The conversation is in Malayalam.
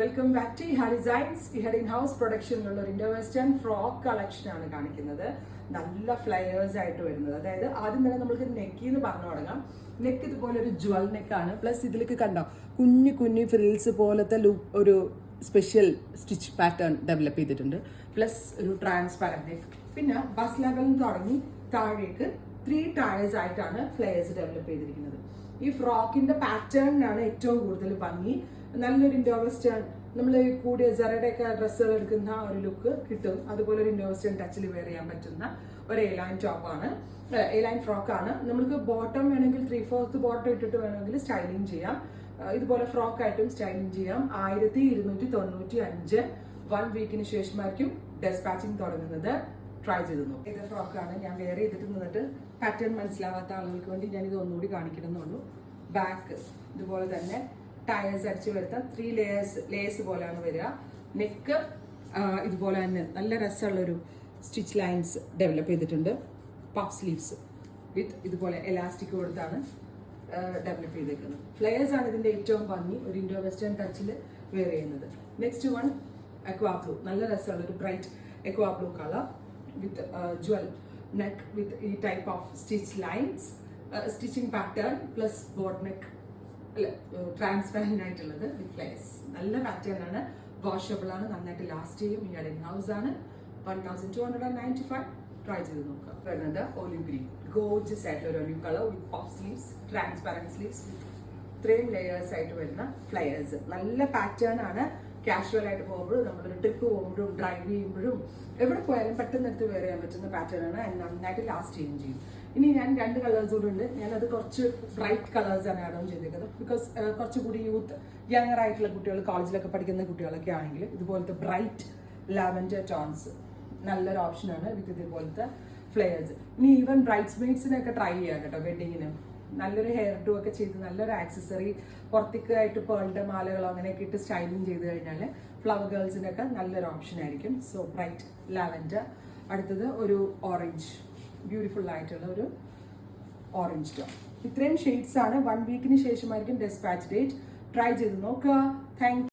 Welcome back to Eha designs. Eha in house പ്രൊഡക്ഷനിലുള്ള ഒരു ഇൻഡോ വെസ്റ്റേൺ ഫ്രോക്ക് കളക്ഷൻ ആണ് കാണിക്കുന്നത്. നല്ല ഫ്ലയേഴ്സ് ആയിട്ട് വരുന്നത്. അതായത് ആദ്യം തന്നെ നമുക്ക് നെക്ക് എന്ന് പറഞ്ഞു തുടങ്ങാം. നെക്ക് ഇതുപോലെ ഒരു ജ്വൽ നെക്കാണ്. പ്ലസ് ഇതിലേക്ക് കണ്ടോ കുഞ്ഞു കുഞ്ഞു ഫ്രിൽസ് പോലത്തെ ഒരു സ്പെഷ്യൽ സ്റ്റിച്ച് പാറ്റേൺ ഡെവലപ്പ് ചെയ്തിട്ടുണ്ട്. പ്ലസ് ഒരു ട്രാൻസ്പാരന്റ് നെക്ക്. പിന്നെ ബസ് ലെവലിൽ തുടങ്ങി താഴേക്ക് 3 ടയേഴ്സ് ആയിട്ടാണ് ഫ്ലയേഴ്സ് ഡെവലപ്പ് ചെയ്തിരിക്കുന്നത്. ഈ ഫ്രോക്കിന്റെ പാറ്റേണിനാണ് ഏറ്റവും കൂടുതൽ ഭംഗി. നല്ലൊരു ഇൻഡോ വെസ്റ്റേൺ, നമ്മൾ കൂടിയ ജറയുടെ ഒക്കെ ഡ്രസ്സുകൾ എടുക്കുന്ന ഒരു ലുക്ക് കിട്ടും. അതുപോലെ ഒരു ഇൻഡോ വെസ്റ്റേൺ ടച്ചിൽ വെയർ ചെയ്യാൻ പറ്റുന്ന ഒരു എലൈൻ ടോപ്പാണ്, എലൈൻ ഫ്രോക്കാണ്. നമുക്ക് ബോട്ടം വേണമെങ്കിൽ 3/4 ബോട്ടം ഇട്ടിട്ട് വേണമെങ്കിൽ സ്റ്റൈലിംഗ് ചെയ്യാം. ഇതുപോലെ ഫ്രോക്ക് ആയിട്ടും സ്റ്റൈലിംഗ് ചെയ്യാം. 1295 1 വീക്കിന് ശേഷമായിരിക്കും ഡെസ്പാച്ചിങ് തുടങ്ങുന്നത്. ട്രൈ ചെയ്ത് നോക്കും. ഇത് ഫ്രോക്കാണ്. ഞാൻ വെയർ ചെയ്തിട്ട് നിന്നിട്ട് പാറ്റേൺ മനസ്സിലാവാത്ത ആളുകൾക്ക് വേണ്ടി ഞാൻ ഇത് ഒന്നുകൂടി കാണിക്കണമെന്നുള്ളൂ. ബാക്ക് ഇതുപോലെ തന്നെ ടയേഴ്സ് അടിച്ച് വരുത്താം. 3 ലേയേഴ്സ് പോലെയാണ് വരിക. നെക്ക് ഇതുപോലെ തന്നെ നല്ല രസമുള്ളൊരു സ്റ്റിച്ച് ലൈൻസ് ഡെവലപ്പ് ചെയ്തിട്ടുണ്ട്. പഫ് സ്ലീവ്സ് വിത്ത് ഇതുപോലെ എലാസ്റ്റിക് കൊടുത്താണ് ഡെവലപ്പ് ചെയ്തേക്കുന്നത്. ഫ്ലെയേഴ്സ് ആണ് ഇതിന്റെ ഏറ്റവും ഭംഗി, ഒരു ഇൻഡോ വെസ്റ്റേൺ ടച്ചിൽ വെയർ ചെയ്യുന്നത്. Next one aqua blue. നല്ല രസമുള്ള ഒരു bright aqua blue colour with jewel neck with ഈ type of stitch lines, stitching pattern plus boat neck, transparent ആയിട്ടുള്ളത് വിത്ത് ഫ്ലെയേഴ്സ്. നല്ല പാറ്റേൺ ആണ്, വാഷബിൾ ആണ്, നന്നായിട്ട് ലാസ്റ്റ് ചെയ്യും. ഇൻ ഹൗസ് ആണ്. 1295. ട്രൈ ചെയ്ത് നോക്കുക. വരുന്നത് ഒലിവ് ഗ്രീൻ, ഗോർജിയസ് ആയിട്ടുള്ള ഒരു ഒലിവ് കളർ വിത്ത് പഫ് സ്ലീവ്സ്, ട്രാൻസ്പെറന്റ് സ്ലീവ്സ്, ഇത്രയും ലെയേഴ്സ് ആയിട്ട് വരുന്ന ഫ്ലയേഴ്സ്. നല്ല പാറ്റേൺ ആണ്. കാഷ്വൽ ആയിട്ട് പോകുമ്പോഴും നമ്മളൊരു ട്രിപ്പ് പോകുമ്പോഴും ഡ്രൈവ് ചെയ്യുമ്പോഴും എവിടെ പോയാലും പെട്ടെന്ന് എടുത്ത് വെയർ ചെയ്യാൻ പറ്റുന്ന പാറ്റേൺ ആണ്. നന്നായിട്ട് ലാസ്റ്റ് ചെയ്യുകയും ചെയ്യും. ഇനി ഞാൻ 2 കളേഴ്സ് കൂടെ ഉണ്ട്. ഞാനത് കുറച്ച് ബ്രൈറ്റ് കളേഴ്സ് ആണ് ആഡ് ഓൺ ചെയ്തേക്കുന്നത്. ബിക്കോസ് കുറച്ചുകൂടി യൂത്ത് യങ്ങർ ആയിട്ടുള്ള കുട്ടികൾ, കോളേജിലൊക്കെ പഠിക്കുന്ന കുട്ടികളൊക്കെ ആണെങ്കിൽ ഇതുപോലത്തെ ബ്രൈറ്റ് ലാവൻഡർ ടോൺസ് നല്ലൊരു ഓപ്ഷനാണ് വിത്ത് ഇതുപോലത്തെ ഫ്ലെയേഴ്സ്. ഇനി ഈവൻ ബ്രൈഡ്സ് മെയ്ഡ്സിനൊക്കെ ട്രൈ ചെയ്യാം കേട്ടോ. വെഡിങ്ങിന് നല്ലൊരു ഹെയർ ഡു ഒക്കെ ചെയ്ത് നല്ലൊരു ആക്സസറി പുറത്തേക്കായിട്ട് പേളിന്റെ മാലകളോ അങ്ങനെയൊക്കെ ഇട്ട് സ്റ്റൈലിംഗ് ചെയ്ത് കഴിഞ്ഞാൽ ഫ്ലവർ ഗേൾസിനൊക്കെ നല്ലൊരു ഓപ്ഷൻ ആയിരിക്കും. So bright lavender. അടുത്തത് ഒരു ഓറഞ്ച്, ബ്യൂട്ടിഫുൾ ആയിട്ടുള്ള ഒരു ഓറഞ്ച് ടോൺ. ഇത്രയും ഷെയ്ഡ്സ് ആണ്. 1 വീക്കിന് ശേഷമായിരിക്കും ഡെസ്പാച്ച് ഡേറ്റ്. ട്രൈ ചെയ്ത് നോക്കുക. താങ്ക്